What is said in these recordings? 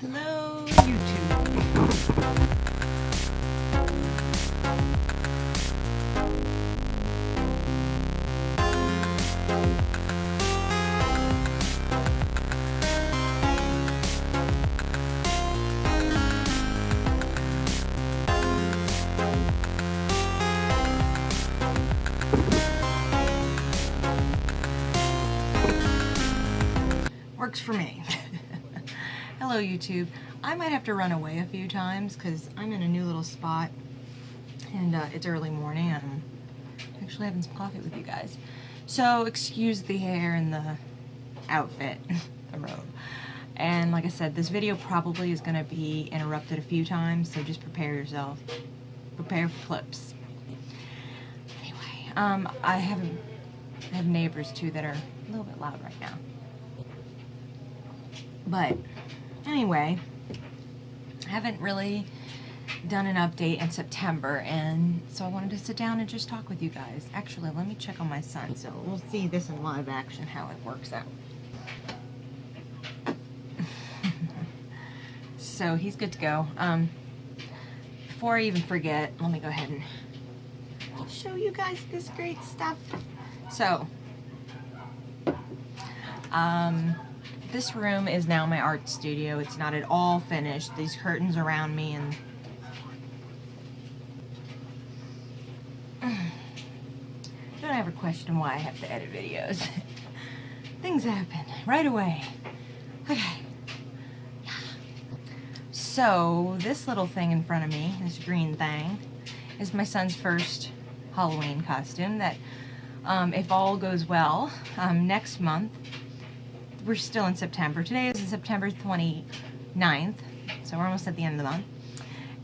Hello, YouTube. Works for me. Hello, YouTube. I might have to run away a few times because I'm in a new little spot and it's early morning and I'm actually having some coffee with you guys. So excuse the hair and the outfit, the robe. And like I said, this video probably is going to be interrupted a few times, so just prepare yourself. Prepare for clips. Anyway, I have neighbors too that are a little bit loud right now. But anyway, I haven't really done an update in September, and so I wanted to sit down and just talk with you guys. Actually, let me check on my son, so we'll see this in live action, how it works out. So he's good to go. Before I even forget, let me go ahead and show you guys this great stuff. So, this room is now my art studio. It's not at all finished. These curtains around me and don't ever question why I have to edit videos. Things happen right away. Okay. So this little thing in front of me, this green thing, is my son's first Halloween costume that, if all goes well, next month, we're still in September. Today is September 29th, so we're almost at the end of the month.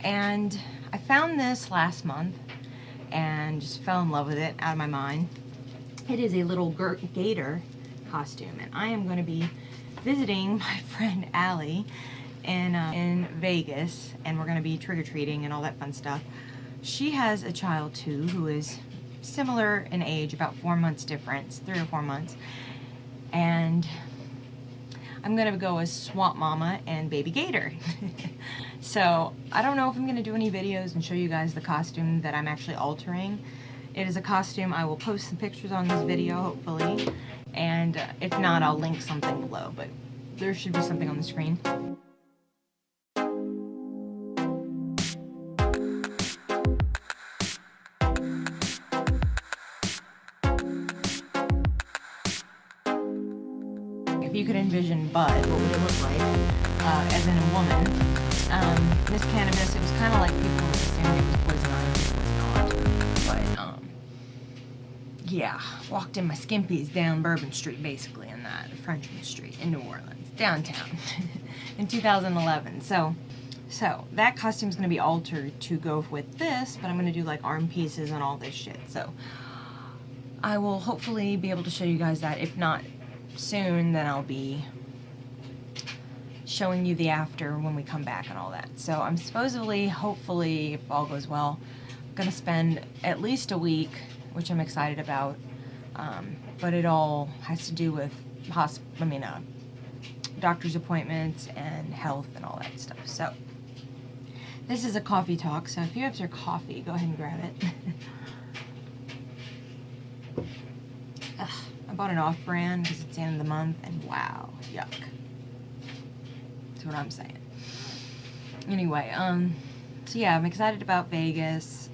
And I found this last month and just fell in love with it out of my mind. It is a little gator costume, and I am going to be visiting my friend Allie in Vegas, and we're going to be trick-or-treating and all that fun stuff. She has a child too who is similar in age, about 4 months difference, 3 or 4 months, and I'm gonna go as Swamp Mama and Baby Gator. So I don't know if I'm gonna do any videos and show you guys the costume that I'm actually altering. It is a costume. I will post some pictures on this video, hopefully, and if not, I'll link something below, but there should be something on the screen. If you could envision Bud, what would it look like as in a woman? This cannabis, it was kind of like people assumed it was poison ivy. It was not. But, yeah, walked in my skimpies down Bourbon Street, basically, in that, Frenchman Street in New Orleans, downtown, in 2011. So that costume's going to be altered to go with this, but I'm going to do like arm pieces and all this shit. So I will hopefully be able to show you guys that. If not soon, then I'll be showing you the after when we come back and all that. So I'm supposedly, hopefully, if all goes well, gonna spend at least a week, which I'm excited about, but it all has to do with doctor's appointments and health and all that stuff. So this is a coffee talk, so if you have your coffee, go ahead and grab it. I bought an off-brand because it's the end of the month, and wow, yuck. That's what I'm saying. Anyway, so yeah, I'm excited about Vegas.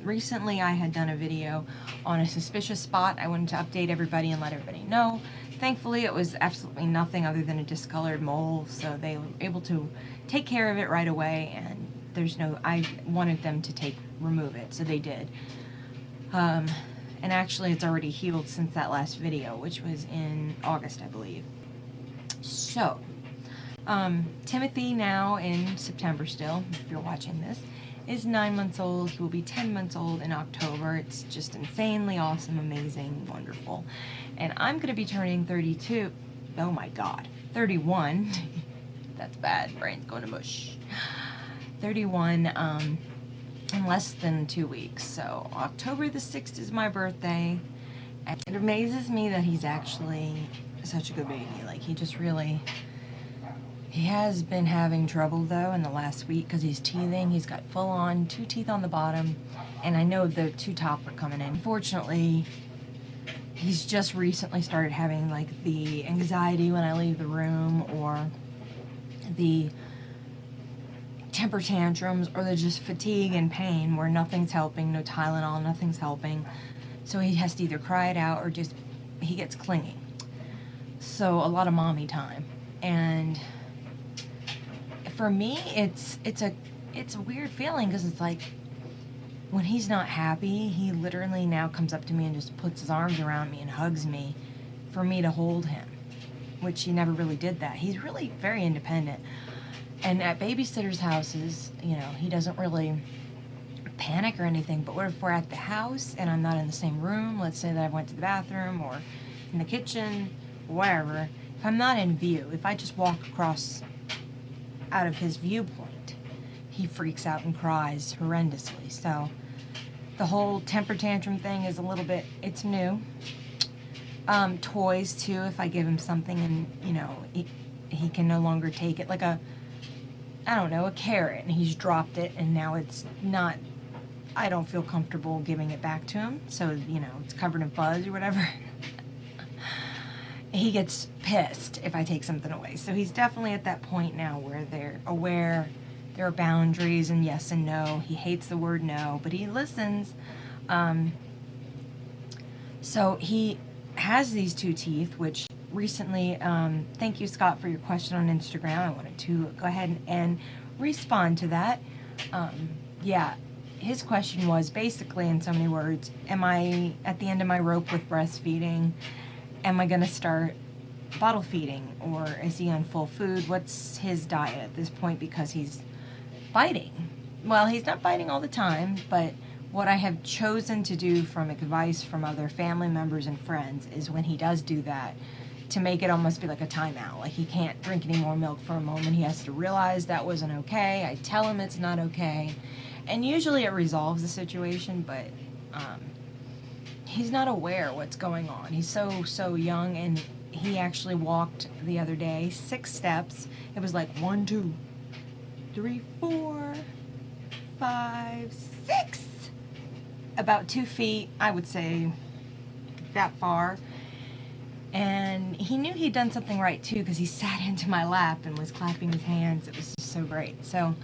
Recently I had done a video on a suspicious spot. I wanted to update everybody and let everybody know. Thankfully, it was absolutely nothing other than a discolored mole, so they were able to take care of it right away, and I wanted them to remove it, so they did. And actually, it's already healed since that last video, which was in August, I believe. So, Timothy, now in September still, if you're watching this, is 9 months old. He will be 10 months old in October. It's just insanely awesome, amazing, wonderful. And I'm going to be turning 32. Oh my God. 31. That's bad. Brain's going to mush. 31, in less than 2 weeks. So October the 6th is my birthday, and it amazes me that he's actually such a good baby. Like, he just really, He has been having trouble though in the last week because he's teething. He's got full on 2 teeth on the bottom, and I know the 2 top are coming in. Unfortunately, he's just recently started having like the anxiety when I leave the room, or the temper tantrums, or the just fatigue and pain where nothing's helping, no Tylenol, nothing's helping. So he has to either cry it out or just, he gets clingy. So a lot of mommy time. And for me, it's a weird feeling, because it's like, when he's not happy, he literally now comes up to me and just puts his arms around me and hugs me for me to hold him, which he never really did that. He's really very independent. And at babysitters' houses, you know, he doesn't really panic or anything, but what if we're at the house and I'm not in the same room? Let's say that I went to the bathroom or in the kitchen, wherever. If I'm not in view, if I just walk across out of his viewpoint, he freaks out and cries horrendously. So the whole temper tantrum thing is a little bit, it's new. Toys too, if I give him something and, you know, he can no longer take it, like a carrot, and he's dropped it and now it's not, I don't feel comfortable giving it back to him, so, you know, it's covered in fuzz or whatever. He gets pissed if I take something away. So he's definitely at that point now where they're aware there are boundaries and yes and no. He hates the word no, but he listens. So he has these 2 teeth, which recently, thank you, Scott, for your question on Instagram. I wanted to go ahead and respond to that. Yeah, his question was basically, in so many words, am I at the end of my rope with breastfeeding? Am I going to start bottle feeding, or is he on full food? What's his diet at this point, because he's biting? Well, he's not biting all the time, but what I have chosen to do from advice from other family members and friends is when he does do that, to make it almost be like a timeout. Like, he can't drink any more milk for a moment. He has to realize that wasn't okay. I tell him it's not okay. And usually it resolves the situation, but he's not aware what's going on. He's so young, and he actually walked the other day 6 steps. It was like 1, 2, 3, 4, 5, 6. About 2 feet, I would say, that far. And he knew he'd done something right too, because he sat into my lap and was clapping his hands. It was just so great. So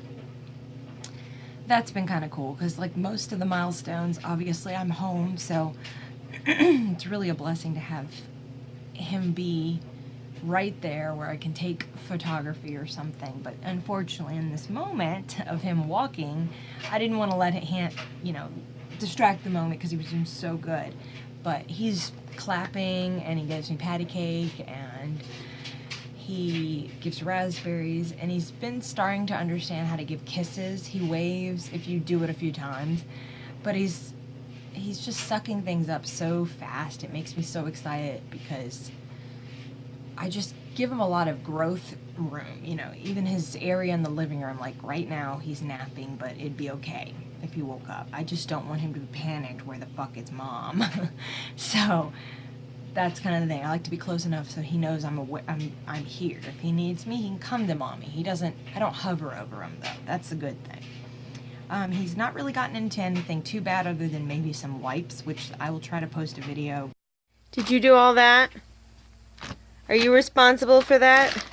that's been kind of cool, because like most of the milestones, obviously I'm home, so it's really a blessing to have him be right there where I can take photography or something. But unfortunately, in this moment of him walking, I didn't want to let him, you know, distract the moment, because he was doing so good. But he's clapping, and he gives me patty cake, and he gives raspberries, and he's been starting to understand how to give kisses. He waves if you do it a few times, but he's just sucking things up so fast. It makes me so excited, because I just give him a lot of growth room. You know, even his area in the living room, like right now he's napping, but it'd be okay if he woke up. I just don't want him to be panicked, where the fuck is mom? So that's kind of the thing. I like to be close enough so he knows I'm here. If he needs me, he can come to mommy. I don't hover over him, though. That's a good thing. He's not really gotten into anything too bad, other than maybe some wipes, which I will try to post a video. Did you do all that? Are you responsible for that?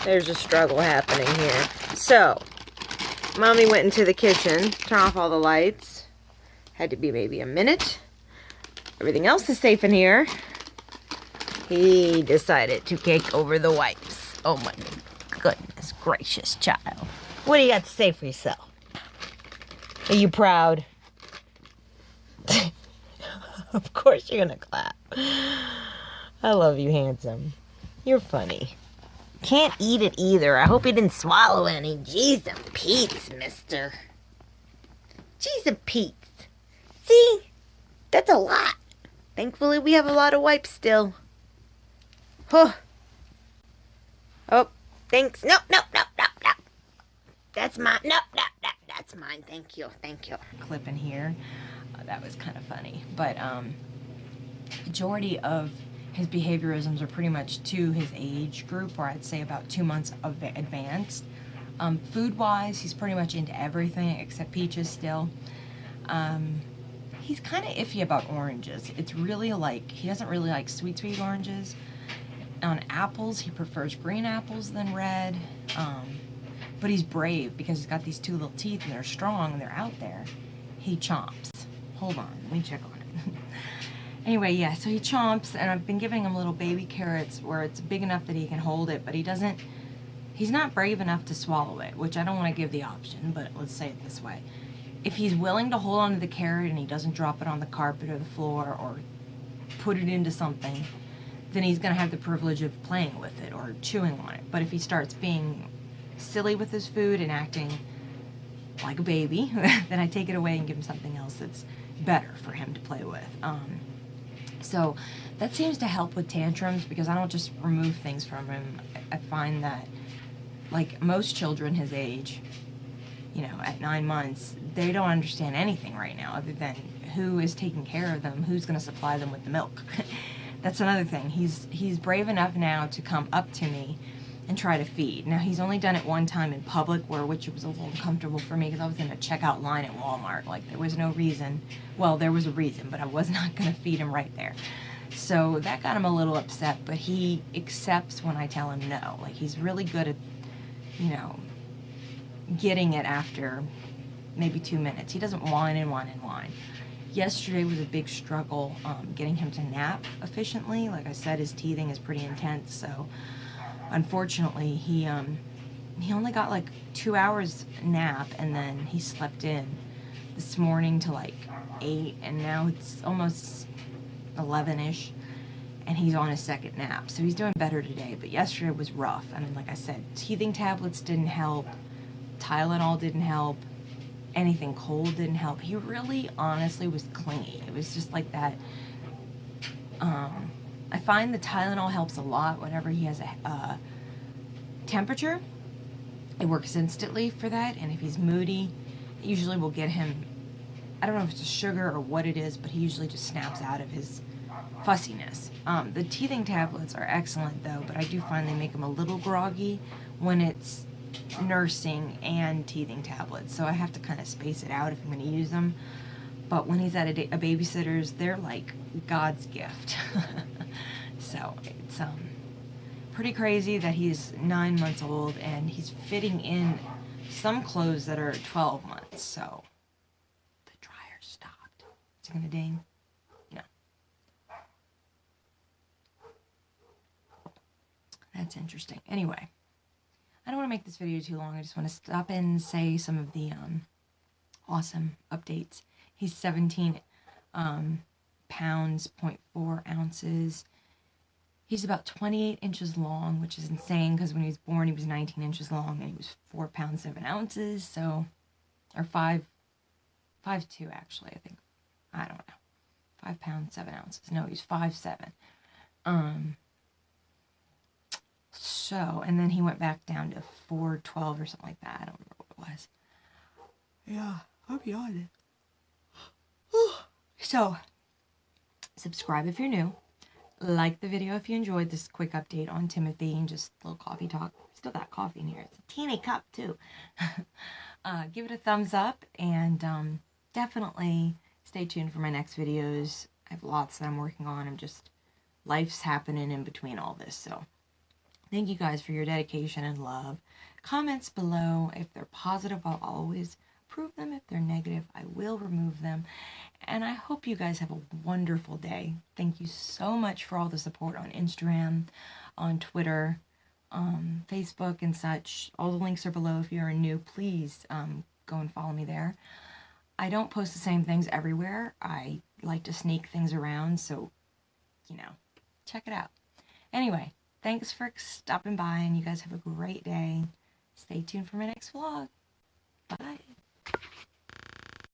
There's a struggle happening here. So, mommy went into the kitchen, turned off all the lights. Had to be maybe a minute. Everything else is safe in here. He decided to take over the wipes. Oh my goodness gracious, child. What do you got to say for yourself? Are you proud? Of course you're gonna clap. I love you, handsome. You're funny. Can't eat it either. I hope he didn't swallow any. Jeez and Pete's, mister. Jeez and Pete's. See? That's a lot. Thankfully, we have a lot of wipes still. Huh. Oh, thanks. No. That's mine. No. That's mine. Thank you. Clip in here. That was kind of funny. But majority of his behaviorisms are pretty much to his age group, or I'd say about 2 months advanced. Food-wise, he's pretty much into everything except peaches still. He's kind of iffy about oranges. It's really like, he doesn't really like sweet oranges. On apples, he prefers green apples than red. But he's brave because he's got these 2 little teeth and they're strong and they're out there. He chomps. Hold on, let me check on it. Anyway, yeah, so he chomps, and I've been giving him little baby carrots where it's big enough that he can hold it, but he's not brave enough to swallow it, which I don't want to give the option, but let's say it this way. If he's willing to hold onto the carrot and he doesn't drop it on the carpet or the floor or put it into something, then he's going to have the privilege of playing with it or chewing on it. But if he starts being silly with his food and acting like a baby, then I take it away and give him something else that's better for him to play with. So that seems to help with tantrums because I don't just remove things from him. I find that, like most children his age, you know, at 9 months, they don't understand anything right now other than who is taking care of them, who's going to supply them with the milk. That's another thing. He's brave enough now to come up to me and try to feed. Now, he's only done it one time in public, which was a little uncomfortable for me because I was in a checkout line at Walmart. Like, there was no reason. Well, there was a reason, but I was not going to feed him right there. So that got him a little upset, but he accepts when I tell him no. Like, he's really good at, you know, getting it after maybe 2 minutes. He doesn't whine and whine and whine. Yesterday was a big struggle getting him to nap efficiently. Like I said, his teething is pretty intense, so unfortunately he only got like 2 hours nap, and then he slept in this morning to like 8, and now it's almost 11ish, and he's on his second nap, so he's doing better today. But yesterday was rough. I mean, like I said, teething tablets didn't help, Tylenol didn't help, anything cold didn't help. He really honestly was clingy. It was just like that. I find the Tylenol helps a lot whenever he has a temperature. It works instantly for that, and if he's moody, it usually will get him, I don't know if it's a sugar or what it is, but he usually just snaps out of his fussiness. The teething tablets are excellent though, but I do find they make him a little groggy when it's nursing and teething tablets, so I have to kind of space it out if I'm going to use them. But when he's at a babysitter's, they're like God's gift. So it's pretty crazy that he's 9 months old and he's fitting in some clothes that are 12 months. So the dryer stopped. Is it going to ding? No. That's interesting. Anyway, I don't want to make this video too long. I just want to stop in and say some of the awesome updates. He's 17 pounds, 0.4 ounces. He's about 28 inches long, which is insane because when he was born, he was 19 inches long and he was 4 pounds, 7 ounces. So, or 5'2" actually, I think. I don't know. 5 pounds, 7 ounces. No, he's 5'7". So, and then he went back down to 412 or something like that. I don't remember what it was. Yeah, I'll be on it. So, subscribe if you're new. Like the video if you enjoyed this quick update on Timothy and just a little coffee talk. Still got coffee in here. It's a teeny cup too. Give it a thumbs up, and definitely stay tuned for my next videos. I have lots that I'm working on. Life's happening in between all this, so thank you guys for your dedication and love. Comments below. If they're positive, I'll always approve them. If they're negative, I will remove them. And I hope you guys have a wonderful day. Thank you so much for all the support on Instagram, on Twitter, Facebook and such. All the links are below. If you're new, please go and follow me there. I don't post the same things everywhere. I like to sneak things around, so, you know, check it out. Anyway, thanks for stopping by, and you guys have a great day. Stay tuned for my next vlog. Bye.